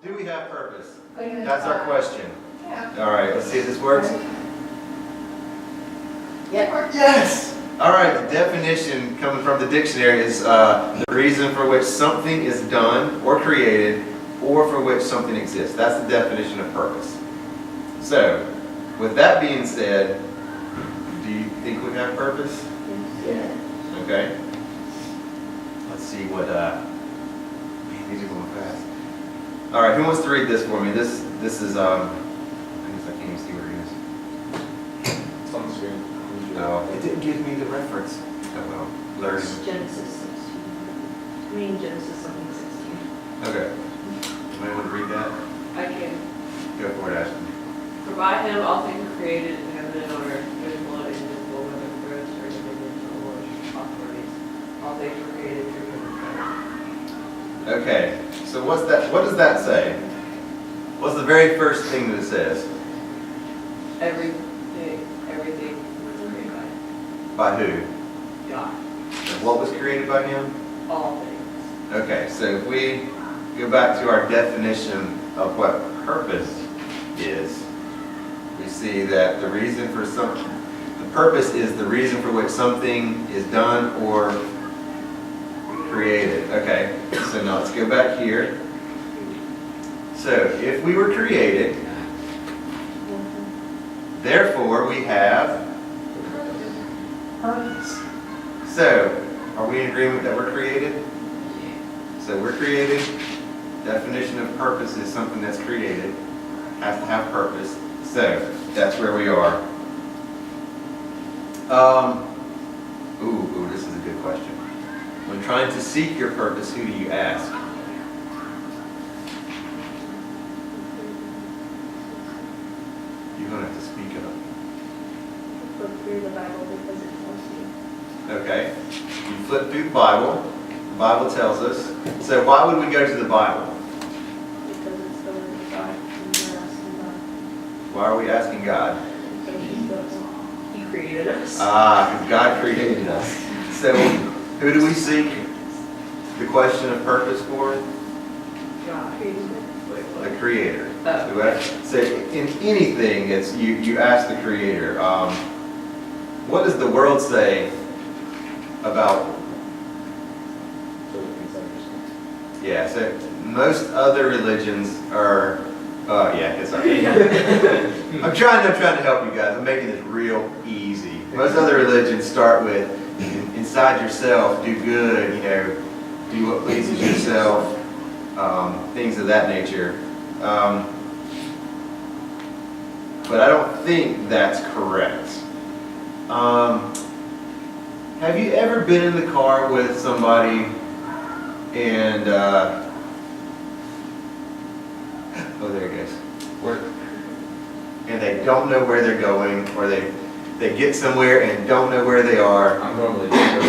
Do we have purpose? Like That's our question. Yeah. All right, let's see if this works. Yeah. Yes! All right, the definition coming from the dictionary is the reason for which something is done or created or for which something exists. That's the definition of purpose. So, with that being said, do you think we have purpose? Yeah. Okay. Let's see what, man, these are going fast. All right, who wants to read this for me? This is, I can't even see where it is. It's on the screen. No, it didn't give me the reference. Oh well, learning. It's Genesis 16. I mean Genesis something 16. Okay. Anybody want to read that? I can. Go for it, Ashton. For by him all things were created in heaven and on earth, visible and invisible, whether thrones or dominions or lords, authorities. All things were created through him and for him. Okay. So what's that? What does that say? What's the very first thing that it says? Everything was created by him. By who? God. And what was created by him? All things. Okay. So if we go back to our definition of what purpose is, we see that the reason for the purpose is the reason for which something is done or created. Okay, so now let's go back here. So if we were created, therefore we have purpose. So, are we in agreement that we're created? So we're created. Definition of purpose is something that's created, has to have purpose. So that's where we are. Ooh, this is a good question. When trying to seek your purpose, who do you ask? You're going to have to speak up. Look through the Bible because it tells you. Okay. You flip through the Bible. The Bible tells us. So why would we go to the Bible? Because it's the word of God. And you're asking God. Why are we asking God? Because He does. He created us. Because God created us. So who do we seek the question of purpose for? God. The Creator. Oh. So in anything, it's you ask the Creator. What does the world say about? Yeah. So most other religions are. Yeah, it's okay. I'm trying to help you guys. I'm making this real easy. Most other religions start with inside yourself, do good. Do what pleases yourself. Things of that nature. But I don't think that's correct. Have you ever been in the car with somebody and oh, there it goes. And they don't know where they're going, or they get somewhere and don't know where they are? I'm normally that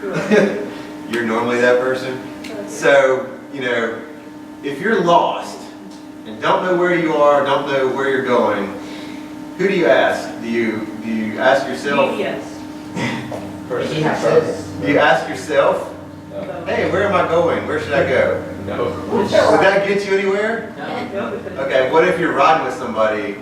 person. You're normally that person? So, if you're lost and don't know where you are, don't know where you're going, who do you ask? Do you ask yourself? Yes. Person Yeah. trust. Do you ask yourself, No. hey, where am I going? Where should I go? No. Would that get you anywhere? No, because Okay, what if you're riding with somebody?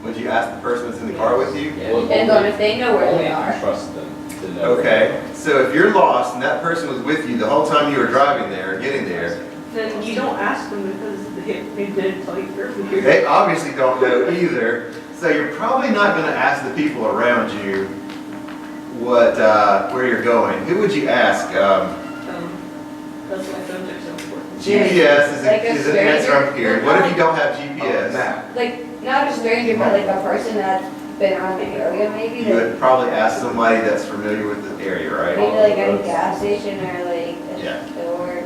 Would you ask the person that's in the car with you? Depends on if they know where Only they if you are. trust them to know. Okay, so if you're lost and that person was with you the whole time you were driving there, or getting there, then you don't ask them because they didn't tell you earlier. they obviously don't know either. So you're probably not going to ask the people around you where you're going. Who would you ask? That's why phones are so important. GPS Like a is an answer stranger? I'm hearing. What if you don't have GPS? Like, not a stranger, but like a person that's been on the area maybe. You Like, would probably ask somebody that's familiar with the area, right? maybe like at a gas station or like Yeah. a store.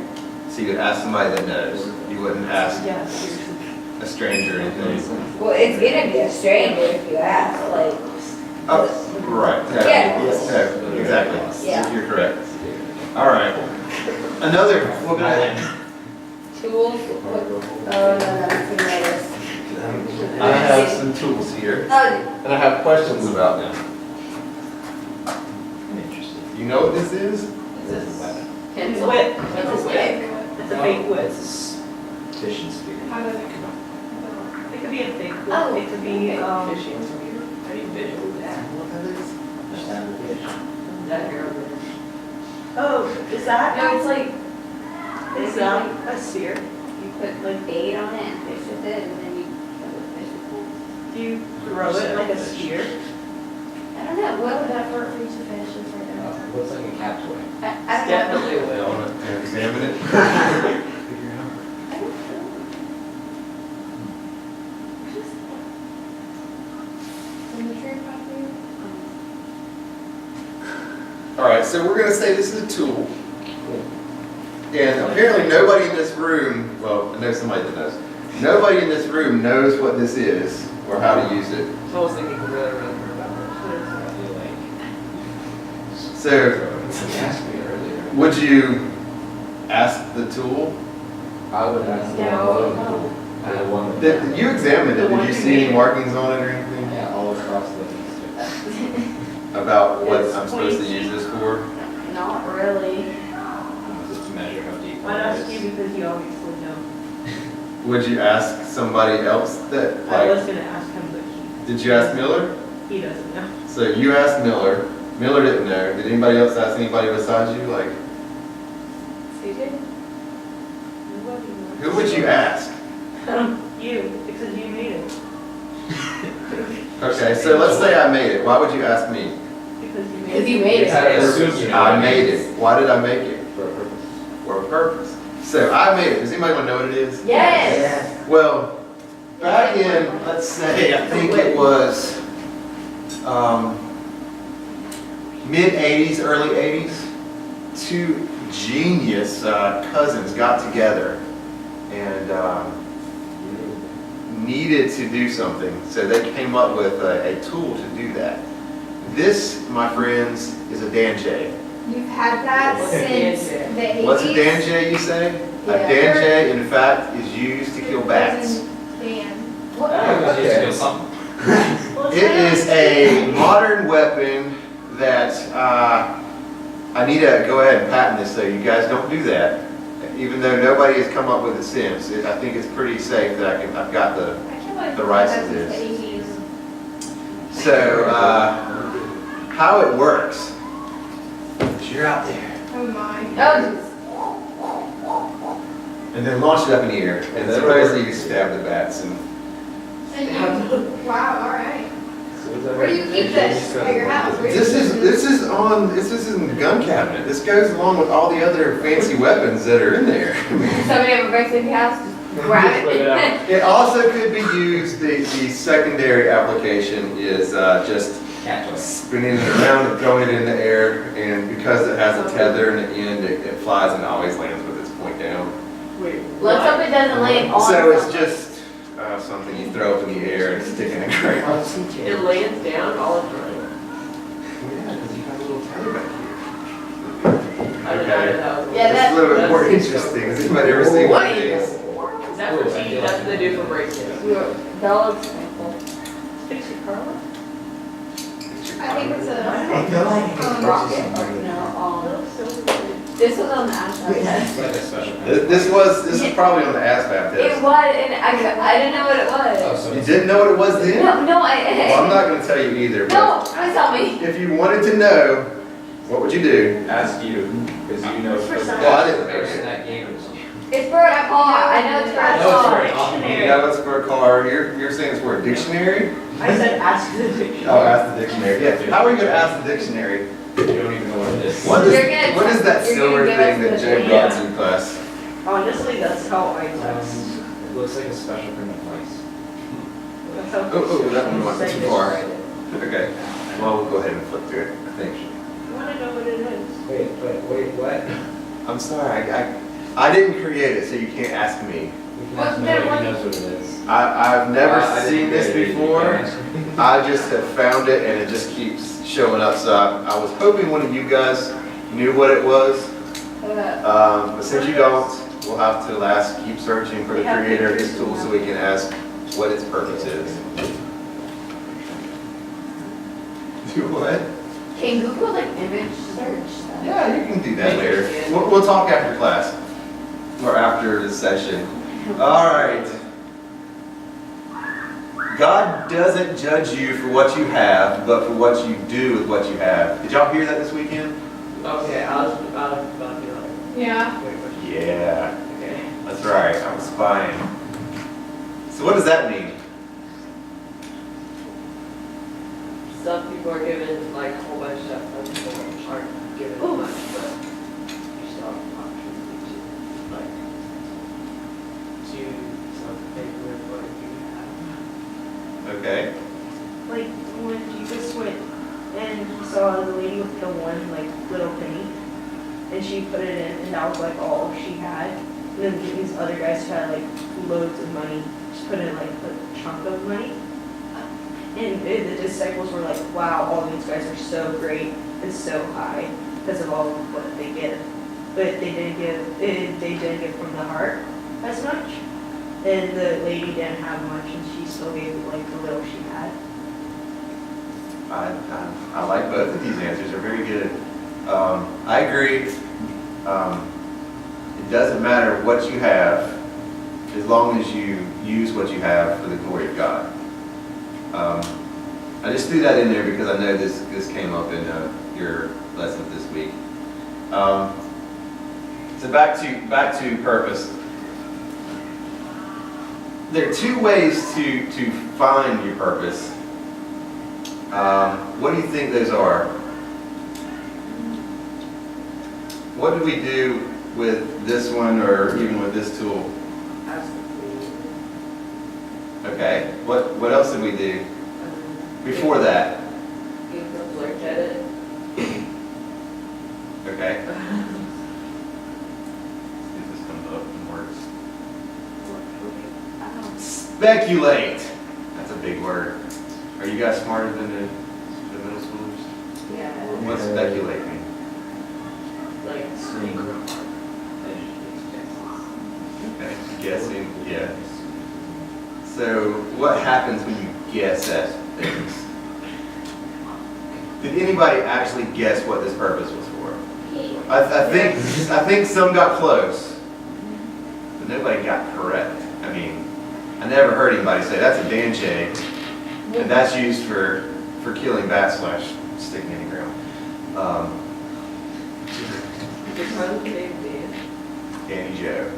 So you would ask somebody that knows. You wouldn't ask Yeah. a stranger or anything. Well, it's gonna be a stranger if you ask, like, Oh, right. No, Yeah. no, exactly. Yeah. You're correct. All right. Another. Well, go ahead. tools. Oh, no, that's nice. I have some tools here, Oh, and I have questions about them. You know what this is? It's pencil. whip. It's a stick. It's a fake whip. Fishing spear. How does it come up? It could be a fake book, Oh, it could be, okay. fishing spear. I mean, visual that. Fish down the fish. That arrow. Oh, is that, No, it's like, is that a spear? you put like bait on it and fish with it, and then you kill the fish with Do you throw it like a spear? it. I don't know, what would that work for each of the fish? Is right there. Looks like a cat toy. I It's don't know. definitely a whale. Want to examine it? Figure it out. I don't know. From the tree property? All right, so we're gonna say this is a tool. And apparently nobody in this room, well, I know somebody that knows. Nobody in this room knows what this is or how to use it. So I was thinking really about I feel like. So Somebody asked me earlier. would you ask the tool? I would ask the No. one. Did you examined it? Did you see any markings on it or anything? Yeah, all across the. About what It's I'm supposed to use this for? Not really. Just to measure how deep. I'd it ask is. you because you obviously know. Would you ask somebody else that, I was like, gonna ask him, but did you ask Miller? he doesn't know. So you asked Miller. Miller didn't know. Did anybody else ask anybody besides you? Like, CJ? who would you ask? You, because you made it. Okay, so let's say I made it. Why would you ask me? Because you made Because it. you made Had it. to assume you know I what it made is. it. Why did I make it? For a purpose. For a purpose. So I made it. Does anybody want to know what it is? Yes. Well, back in, let's say, I think it was mid-'80s, early '80s, two genius cousins got together and needed to do something. So they came up with a tool to do that. This, my friends, is a danjay. You've had that What's a since danjay? the 80s? What's a danjay, you say? A Yeah. danjay, in fact, is used to kill bats. What? I used to feel something. It is a modern weapon that I need to go ahead and patent this so you guys don't do that. Even though nobody has come up with it since, I think it's pretty safe that I've got the. The rice is this. So how it works is you're out there Oh my. Oh, and then launch it up in the air and supposedly you stab the bats and. wow, all right. Where do you keep this at your house? Where do you This keep is in the gun cabinet. This goes along with all the other fancy weapons that are in there. Somebody ever breaks into your house, just grab Put it it. out. It also could be used, the secondary application is just Cat toy. spinning it around and throwing it in the air, and because it has a tether in the end, it flies and always lands with its point down. Wait, Let's hope it doesn't land on So it's something. just something you throw up in the air and stick in the ground. It lands down all the time. Yeah, because you have a little tether back here. I didn't know Okay. that was. Yeah, It's that's- a little bit more interesting. Has anybody ever seen one of these? Is that for teeth? That's what they do for braces. That looks cool. fix your car? I think it's a Rocket. rocket. No, this was on the asphalt test. It's like a special kind of. This is probably on the ASVAB It test. was, and I didn't know what it Oh, was. so You it's. didn't know what it was then? No, Well, I'm not going to tell you either, no, but please tell me. if you wanted to know, what would you do? Ask you, because you know. For science. Well, I didn't make Person it. that game or something. It's for a car. I know it's for a I know it's for car. a car. Dictionary. Yeah, it's for a car. You're saying it's for a dictionary? I said ask the dictionary. Oh, ask the dictionary. Yeah. How are you going to ask the dictionary? You don't even know what it is. What You're gonna- what is that you're silver gonna give thing that us the Jay name. brought to class? Honestly, that's how I text. It looks like a special kind of place. That's how. Oh, that one went Say too this far. right. Okay. Well, we'll go ahead and flip through it, I think. You wanna know what it is? Wait, what? I'm sorry. I didn't create it, so you can't ask me. We can What- ask then nobody what- knows what it is. I've never I didn't seen this create it. You before. can ask me. I just have found it and it just keeps showing up. So I was hoping one of you guys knew what it was. But since you don't, we'll have to keep searching for the creator of this tool so we can ask what its purpose is. Do what? Can Google like image search? Yeah, you can do that later. We'll talk after class or after the session. All right. God doesn't judge you for what you have, but for what you do with what you have. Did y'all hear that this weekend? Okay, I was about to be like, Yeah. wait, what? Yeah, Okay. that's right. I was spying. So what does that mean? Some people are given like a whole bunch of stuff, some people aren't given Ooh. much, but you still have options to like choose something with what you have. Okay. Like when Jesus went and he saw the lady with the one like little penny, and she put it in, and that was like all she had. And then these other guys who had like loads of money just put in like a chunk of money. And the disciples were like, wow, all these guys are so great and so high because of all of what they give. But they didn't give from the heart as much. And the lady didn't have much, and she still gave like the little she had. I like both of these answers. They're very good. I agree. It doesn't matter what you have as long as you use what you have for the glory of God. I just threw that in there because I know this came up in your lesson this week. So back to purpose. There are two ways to find your purpose. What do you think those are? What did we do with this one or even with this tool? Ask the queen. Okay. What else did we do before that? Give them look at it. Okay. See if this comes up and works. Speculate. That's a big word. Are you guys smarter than the middle schoolers? Yeah. What's speculate mean? Like Swing. Okay. Guessing. Yeah. So what happens when you guess at things? Did anybody actually guess what this purpose was for? I think some got close, but nobody got correct. I mean, I never heard anybody say that's a danchay, and that's used for killing bats / sticking in the ground. the son's name Dan. Danny Joe.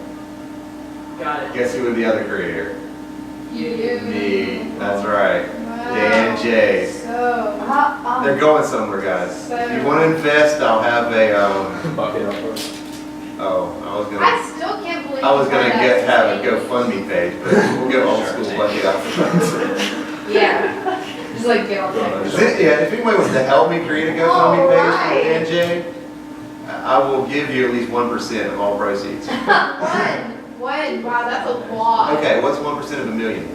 Got it. Guess who was the other creator? You. Me. That's right. Wow. Dan J. So. They're going somewhere, guys. If you want to invest, I'll have a Bucket up first. I still can't believe. I was gonna that. have a GoFundMe page, but we'll go old school bucket up front. Yeah. Just like get on there. Yeah, if anybody wants to help me create a GoFundMe page for NJ, I will give you at least 1% of all proceeds. One. Wow, that's a lot. Okay, what's 1% of $1 million?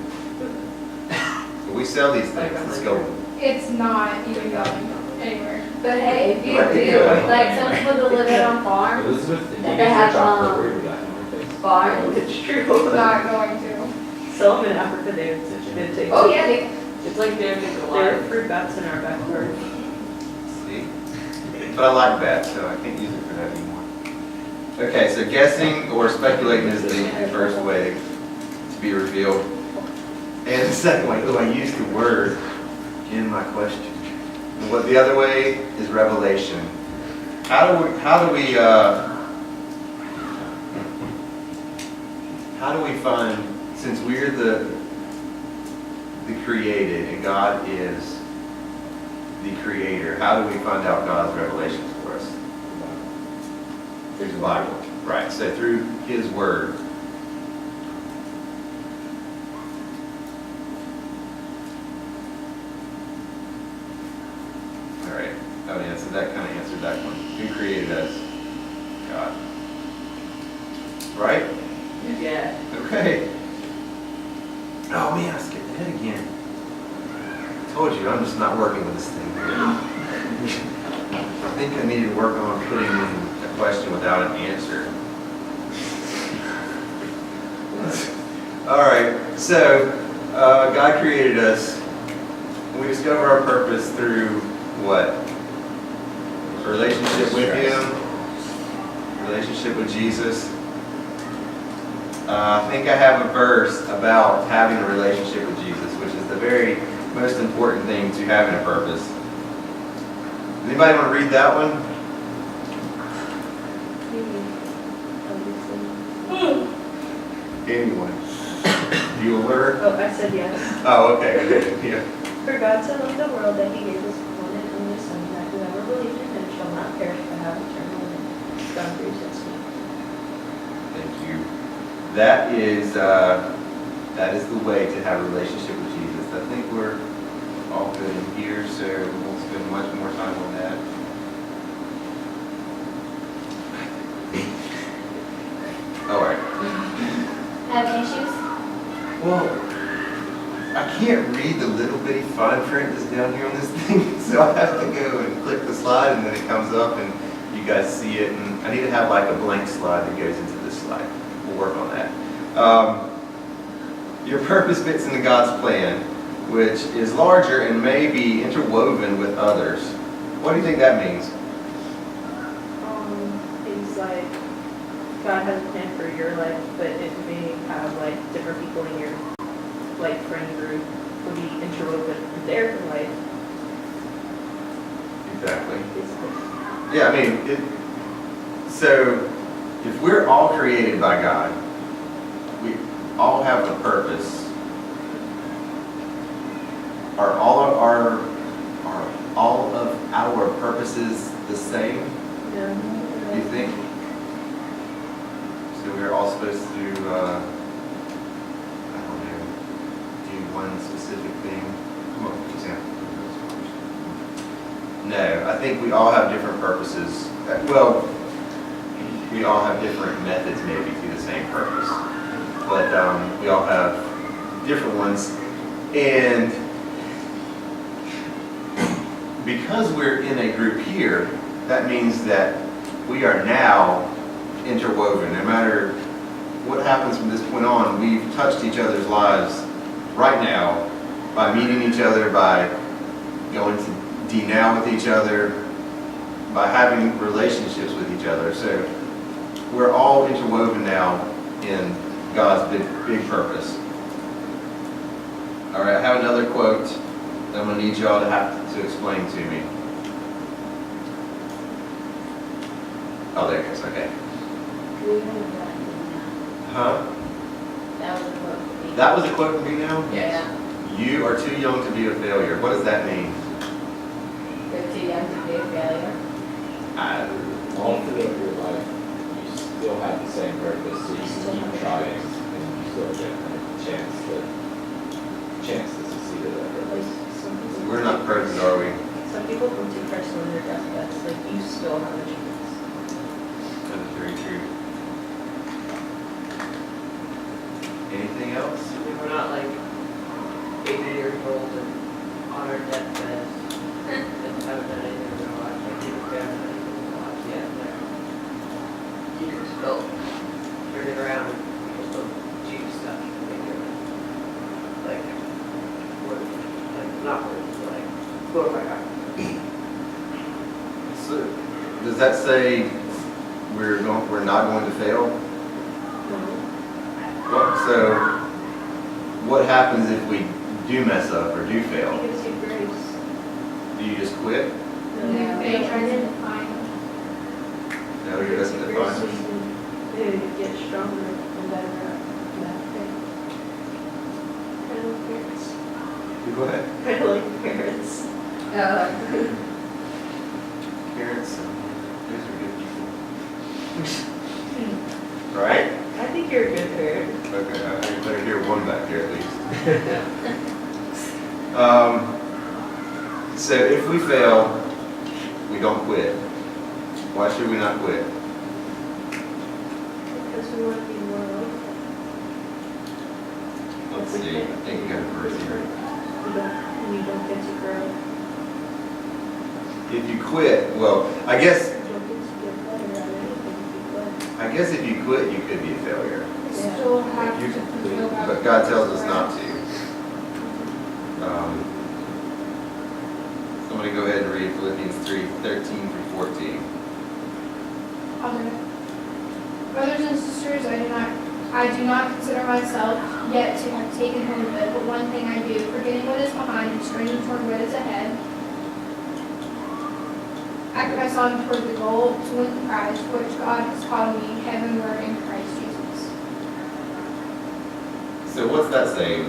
We sell these things. Let's go. It's not even going anywhere. But hey, if you Right, do, yeah. like some people that live on farms, Elizabeth, did you They get have, your chocolate? Where you got it on your face? farms. It's true. Not going to. Some in Africa, they take. Oh yeah, they, It's like David and There are Goliath. fruit bats in our backyard. See? But I like that, so I can't use it for that anymore. Okay, so guessing or speculating is the first way to be revealed. And the second way, I used the word in my question. And what the other way is revelation. How do we find, since we're the created and God is the creator, how do we find out God's revelations for us? Through the Bible. Right, so through His Word. All right, that answered that, kind of answered that one. Who created us? God. Right? Yeah. Okay. Oh man, I skipped ahead again. I told you, I'm just not working with this thing. I think I need to work on putting in a question without an answer. All right, so God created us. And we discover our purpose through what? A relationship with Him, relationship with Jesus. I think I have a verse about having a relationship with Jesus, which is the very most important thing to having a purpose. Anybody want to read that one? Anyone? Bueller? Oh, I said yes. Oh, okay. Yeah. For God so loved the world that he gave his one and only Son, that whoever believes in him shall not perish but have eternal life. John 3:16. Thank you. That is the way to have a relationship with Jesus. I think we're all good in here, so we won't spend much more time on that. All right. Have issues? Well, I can't read the little bitty fine print that's down here on this thing, so I have to go and click the slide, and then it comes up, and you guys see it. And I need to have like a blank slide that goes into this slide. We'll work on that. Your purpose fits into God's plan, which is larger and may be interwoven with others. What do you think that means? Things like God has a plan for your life, but it may have like different people in your like friend group will be interwoven with their life. Exactly. Basically. Yeah, I mean, so if we're all created by God, we all have a purpose. Are all of our purposes the same? Yeah. Do you think? So we're all supposed to, I don't know, do one specific thing? Come on, example. No, I think we all have different purposes. Well, we all have different methods maybe to the same purpose. But we all have different ones. And because we're in a group here, that means that we are now interwoven. No matter what happens from this point on, we've touched each other's lives right now by meeting each other, by going to D-Now with each other, by having relationships with each other. So we're all interwoven now in God's big purpose. All right, I have another quote that I'm going to need y'all to explain to me. Oh, there it is. Okay. We have that. Huh? That was a quote. That was a quote from me now? Yeah. You are too young to be a failure. What does that mean? You're too young to be a failure. All throughout your life, you still have the same purpose, so you can keep trying, and you still get a chance to succeed at that Like purpose. some people, We're not perfect, are we? some people come to Christ on their deathbeds. Like you still have a chance. That is very true. Anything else? I mean, we're not like 80 years old and on our deathbeds and haven't done anything in our lives. Like, we haven't done anything in our lives yet. You can still turn it around and people still do stuff. Like, not words, but like, glorify God. So, does that say we're not going to fail? So, what happens if we do mess up or do He fail? gives you grace. Do you just quit? Yeah. He tries to define. No, he doesn't define So us. you can get stronger and better at that thing. Kind of like parents. Go ahead. Kind of like parents. Parents, those are good people. Right? I think you're a good parent. Okay, I better hear one back there at least. So if we fail, we don't quit. Why should we not quit? Because we want to be more like them. Let's see, I think we got a verse here. We don't get to grow. If you quit, well, I guess We don't get to get better at anything if you quit. if you quit, you could be a failure. Still have You- to. But God tells us not to. Somebody go ahead and read Philippians 3:13 through 14. Okay. Brothers and sisters, I I do not consider myself yet to have taken hold of it, but one thing I do, forgetting what is behind and straining toward what is ahead. I press on toward the goal to win the prize for which God has called me heavenward in Christ Jesus. So what's that saying?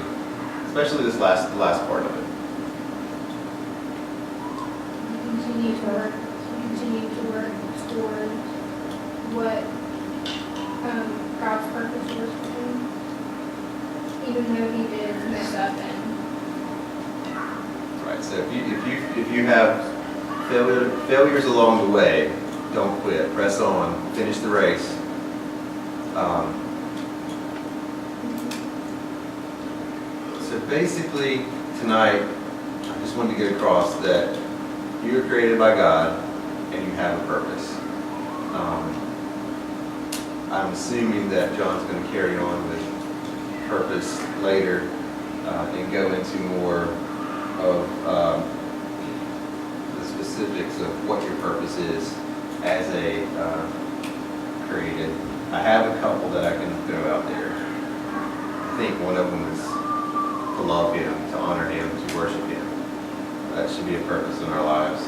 Especially the last part of it. Continue to work toward what God's purpose was for him, even though he did mess up and Right. So if you have failures along the way, don't quit. Press on. Finish the race. So basically, tonight, I just wanted to get across that you were created by God and you have a purpose. I'm assuming that John's going to carry on with purpose later and go into more of the specifics of what your purpose is as a created. I have a couple that I can throw out there. I think one of them is to love Him, to honor Him, to worship Him. That should be a purpose in our lives.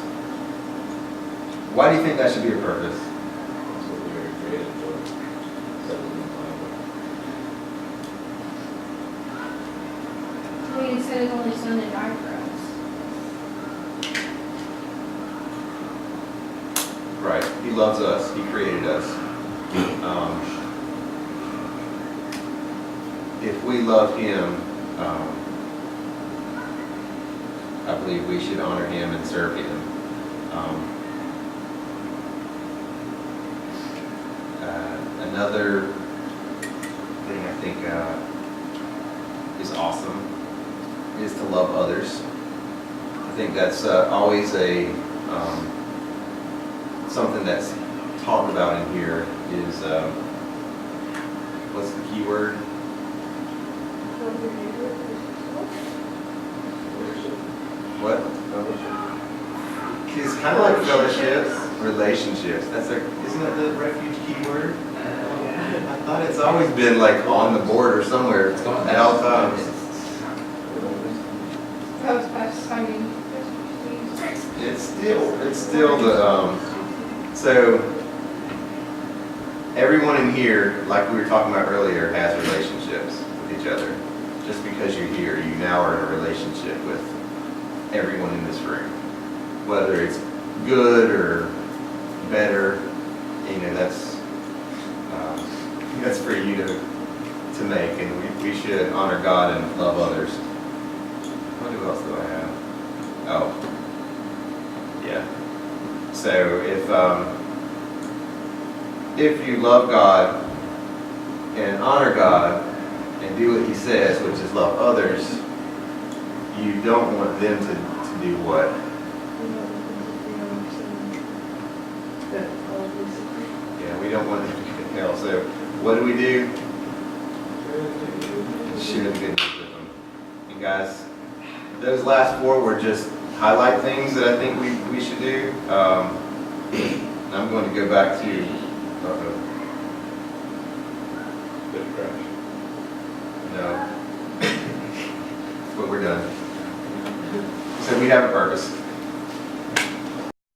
Why do you think that should be a purpose? That's what we were created for. he sent his only son to die for us. Right. He loves us. He created us. If we love Him, I believe we should honor Him and serve Him. Another thing I think is awesome is to love others. I think that's always a something that's talked about in here is what's the key word? What? It's kind of like fellowships, relationships. Isn't that the refuge key word? I thought it's always been like on the board or somewhere at all times. That was best, I mean, It's still the, so everyone in here, like we were talking about earlier, has relationships with each other. Just because you're here, you now are in a relationship with everyone in this room. Whether it's good or better, that's for you to make, and we should honor God and love others. What else do I have? Oh, yeah. So if you love God and honor God and do what He says, which is love others, you don't want them to do what? Yeah, we don't want them to get hell. So what do? Share the good news with them. And guys, those last four were just highlight things that I think we should do. I'm going to go back to Good crash. no. But we're done. So we have a purpose.